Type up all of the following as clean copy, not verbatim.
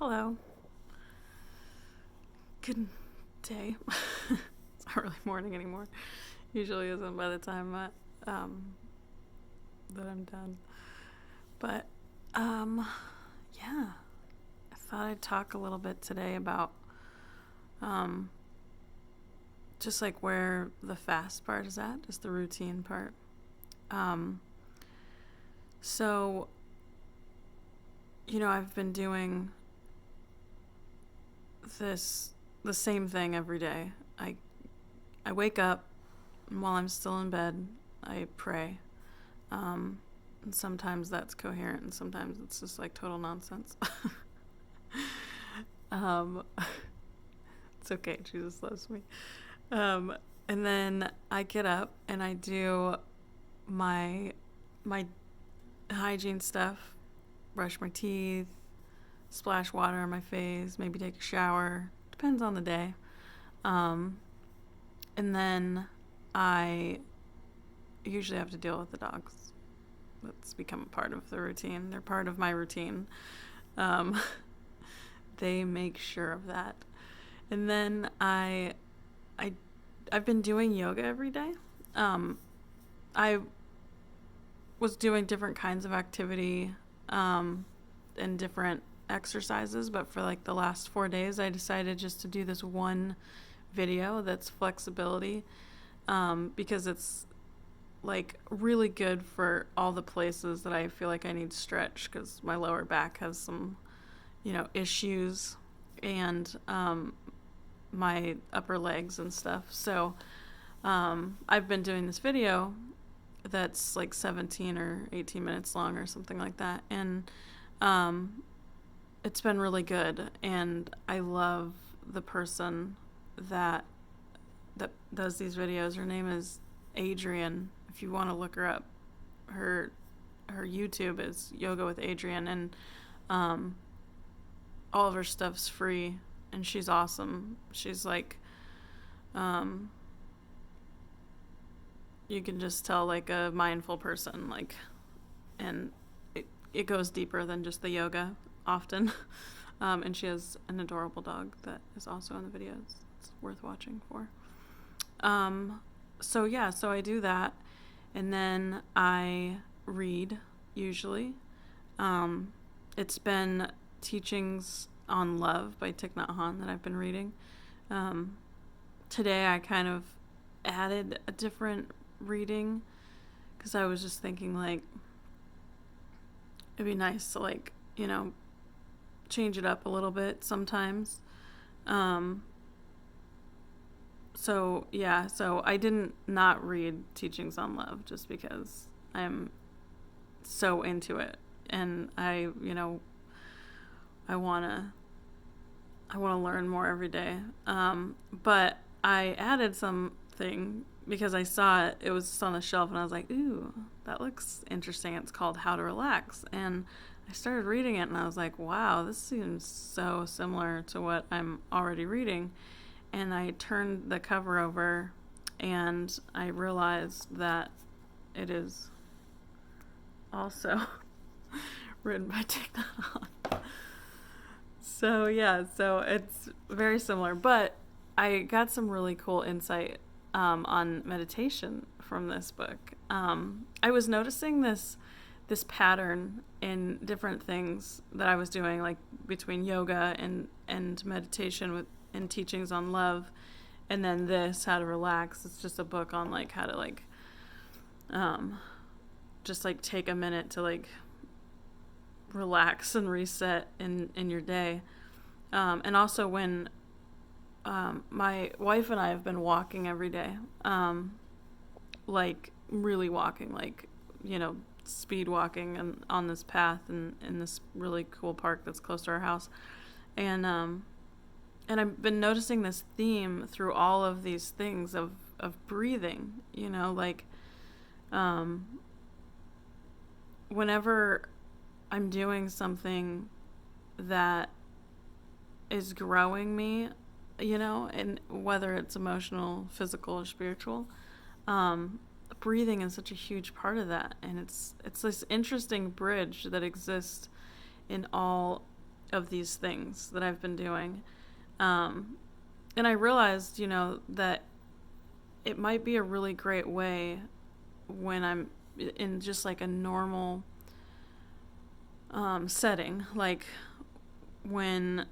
Hello. Good day. It's not really morning anymore. Usually isn't by the time that I'm done. But yeah. I thought I'd talk a little bit today about um, just like where the fast part is at, just the routine part. Um, so I've been doing the same thing every day. I wake up, and while I'm still in bed, I pray. And sometimes that's coherent, and sometimes it's just like total nonsense. um, it's okay. Jesus loves me. And then I get up and I do my hygiene stuff, brush my teeth, splash water on my face, maybe take a shower. Depends on the day. And then I usually have to deal with the dogs. That's become a part of the routine. They're part of my routine. Um, they make sure of that. And then I've been doing yoga every day. I was doing different kinds of activity and different exercises, but for like the last 4 days, I decided just to do this one video that's flexibility because it's like really good for all the places that I feel like I need to stretch because my lower back has some, issues and my upper legs and stuff. So I've been doing this video that's like 17 or 18 minutes long or something like that. And it's been really good. And I love the person that does these videos. Her name is Adrienne. If you want to look her up, her YouTube is Yoga with Adrienne, and all of her stuff's free, and she's awesome. She's like, you can just tell like a mindful person, like, and it goes deeper than just the yoga often. And she has an adorable dog that is also in the videos. It's worth watching for. So I do that, and then I read usually. It's been Teachings on Love by Thich Nhat Hanh that I've been reading. Today I kind of added a different reading because I was just thinking like it'd be nice to like, change it up a little bit sometimes. So I didn't not read Teachings on Love just because I'm so into it, and I want to learn more every day. But I added something because I saw it was on the shelf, and I was like, ooh, that looks interesting. It's called How to Relax, and I started reading it, and I was like, wow, this seems so similar to what I'm already reading. And I turned the cover over, and I realized that it is also written by Thich Nhat Hanh. So it's very similar. But I got some really cool insight on meditation from this book. I was noticing this pattern in different things that I was doing, like between yoga and meditation with and Teachings on Love, and then this How to Relax. It's just a book on like how to like just like take a minute to like relax and reset in your day. And also when my wife and I have been walking every day, like really walking, like, speed walking and on this path and in this really cool park that's close to our house. And I've been noticing this theme through all of these things of breathing, like whenever I'm doing something that is growing me, and whether it's emotional, physical, or spiritual, breathing is such a huge part of that. And it's this interesting bridge that exists in all of these things that I've been doing. And I realized, that it might be a really great way when I'm in just like a normal setting, like when,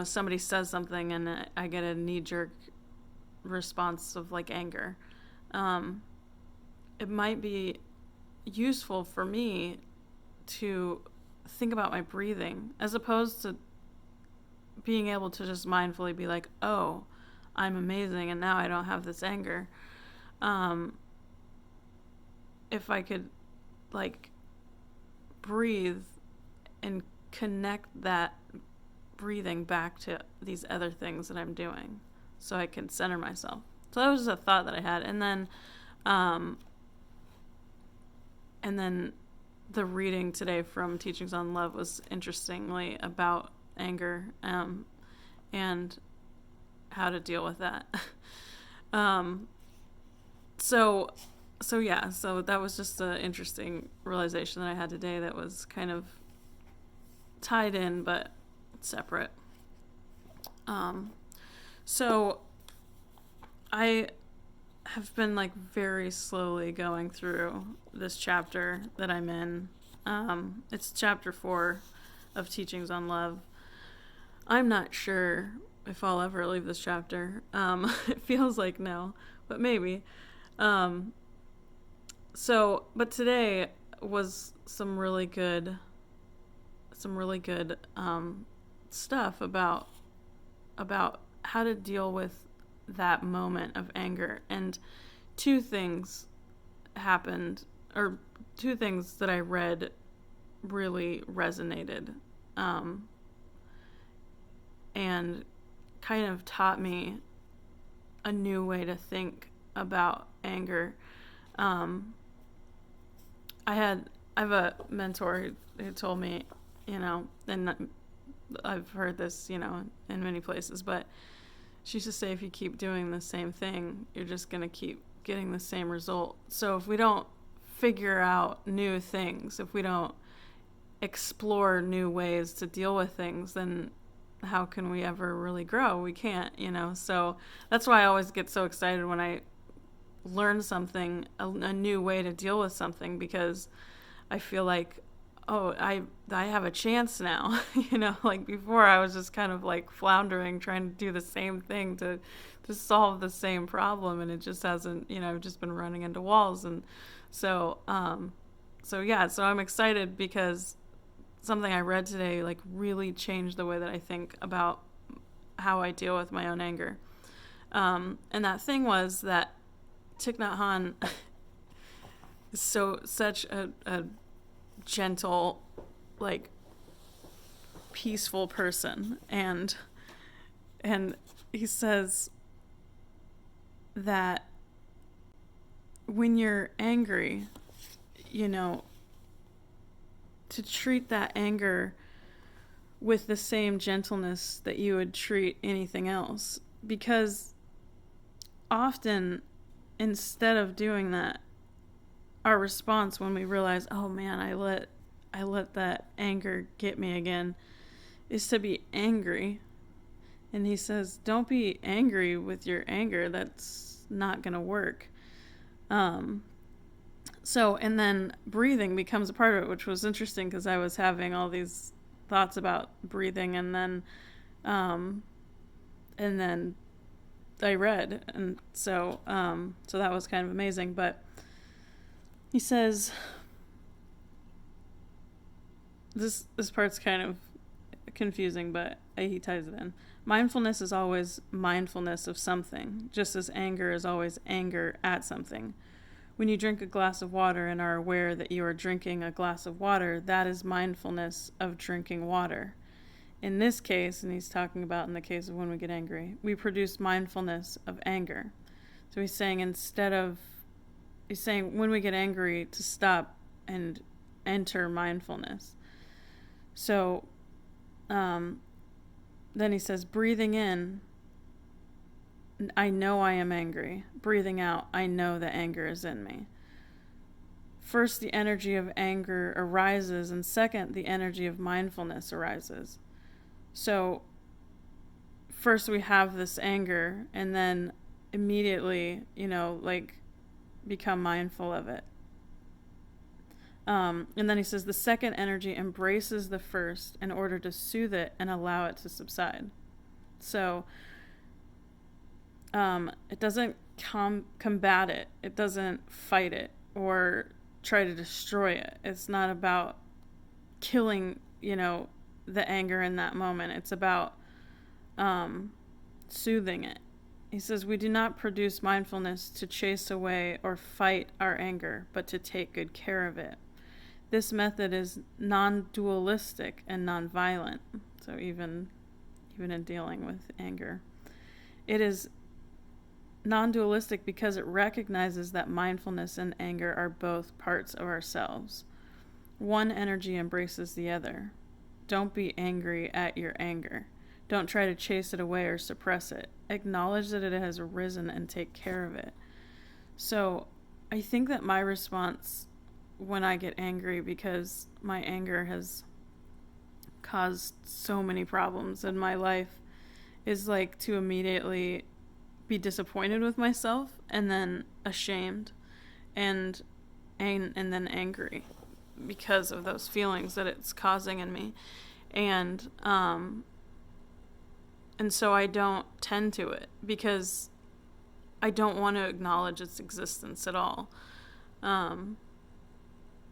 somebody says something and I get a knee-jerk response of like anger. It might be useful for me to think about my breathing as opposed to being able to just mindfully be like, oh, I'm amazing and now I don't have this anger. If I could like breathe and connect that breathing back to these other things that I'm doing so I can center myself. So that was just a thought that I had. And then the reading today from Teachings on Love was interestingly about anger and how to deal with that. So that was just an interesting realization that I had today that was kind of tied in but separate. So I have been like very slowly going through this chapter that I'm in. It's chapter 4 of Teachings on Love. I'm not sure if I'll ever leave this chapter. It feels like no, but maybe. But today was some really good stuff about how to deal with that moment of anger. And two things happened, or two things that I read really resonated, and kind of taught me a new way to think about anger. I have a mentor who told me, and I've heard this, in many places, but she used to say, if you keep doing the same thing, you're just going to keep getting the same result. So if we don't figure out new things, if we don't explore new ways to deal with things, then how can we ever really grow? We can't, So that's why I always get so excited when I learn something, a new way to deal with something, because I feel like, oh, I have a chance now. Like before I was just kind of like floundering, trying to do the same thing to solve the same problem, and it just hasn't, I've just been running into walls. And so I'm excited because something I read today like really changed the way that I think about how I deal with my own anger. And that thing was that Thich Nhat Hanh is such a gentle, like peaceful person, and he says that when you're angry, to treat that anger with the same gentleness that you would treat anything else, because often instead of doing that, our response when we realize, oh man, I let that anger get me again, is to be angry. And he says, don't be angry with your anger. That's not going to work. And then breathing becomes a part of it, which was interesting because I was having all these thoughts about breathing, and then I read, and so that was kind of amazing. But he says, this part's kind of confusing, but he ties it in. Mindfulness is always mindfulness of something, just as anger is always anger at something. When you drink a glass of water and are aware that you are drinking a glass of water, that is mindfulness of drinking water. In this case, and he's talking about in the case of when we get angry, we produce mindfulness of anger. So he's saying when we get angry to stop and enter mindfulness. So then he says, breathing in, I know I am angry. Breathing out, I know that anger is in me. First, the energy of anger arises, and second, the energy of mindfulness arises. So first we have this anger, and then immediately, like, become mindful of it. And then he says the second energy embraces the first in order to soothe it and allow it to subside. So it doesn't combat it. It doesn't fight it or try to destroy it. It's not about killing, the anger in that moment. It's about soothing it. He says, we do not produce mindfulness to chase away or fight our anger, but to take good care of it. This method is non-dualistic and non-violent. So even in dealing with anger, it is non-dualistic because it recognizes that mindfulness and anger are both parts of ourselves. One energy embraces the other. Don't be angry at your anger. Don't try to chase it away or suppress it. Acknowledge that it has arisen and take care of it. So I think that my response when I get angry, because my anger has caused so many problems in my life, is like to immediately be disappointed with myself and then ashamed and then angry because of those feelings that it's causing in me. And so I don't tend to it because I don't want to acknowledge its existence at all.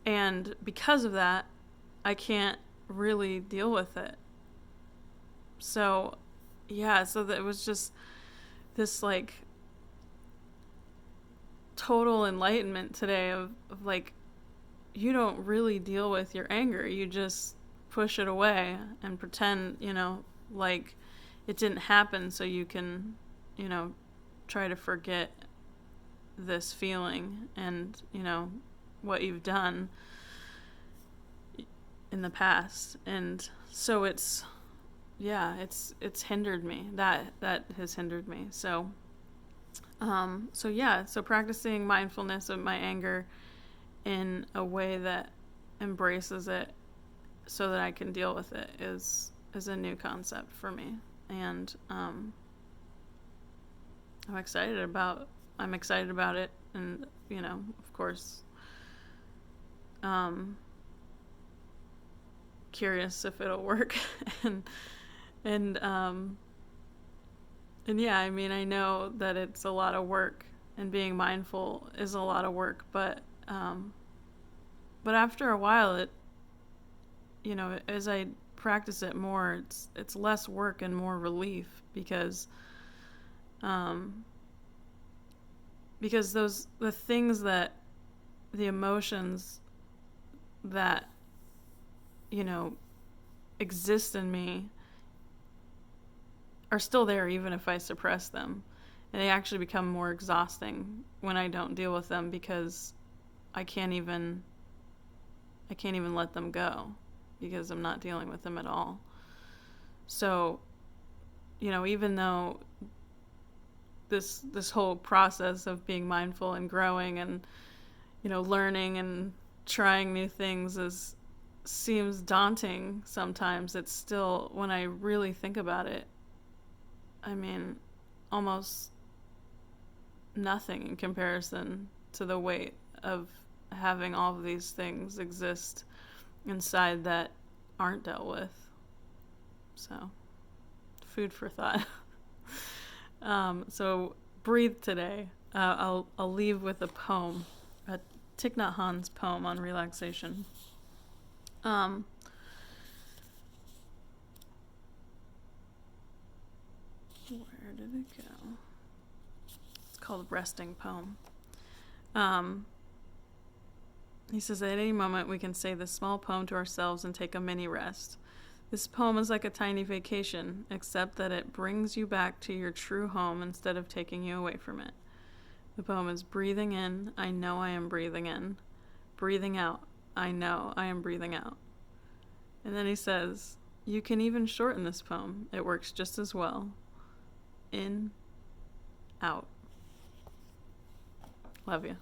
And because of that, I can't really deal with it. So, yeah, so that it was just this, like, total enlightenment today of like, you don't really deal with your anger. You just push it away and pretend, like it didn't happen so you can, try to forget this feeling and, what you've done in the past. And so it's hindered me. That has hindered me. So practicing mindfulness of my anger in a way that embraces it so that I can deal with it is a new concept for me. And I'm excited about it, and of course curious if it'll work. and yeah, I mean, I know that it's a lot of work, and being mindful is a lot of work, but after a while, it, as I practice it more, it's less work and more relief, because the things that, the emotions that, exist in me are still there even if I suppress them. And they actually become more exhausting when I don't deal with them, because I can't even let them go because I'm not dealing with them at all. So, even though this whole process of being mindful and growing and, learning and trying new things seems daunting sometimes, it's still, when I really think about it, I mean, almost nothing in comparison to the weight of having all of these things exist inside that aren't dealt with. So, food for thought. So breathe today. I'll leave with a poem, a Thich Nhat Hanh's poem on relaxation. Where did it go? It's called Resting Poem. He says, at any moment we can say this small poem to ourselves and take a mini rest. This poem is like a tiny vacation, except that it brings you back to your true home instead of taking you away from it. The poem is breathing in, I know I am breathing in. Breathing out, I know I am breathing out. And then he says, you can even shorten this poem. It works just as well. In, out. Love you.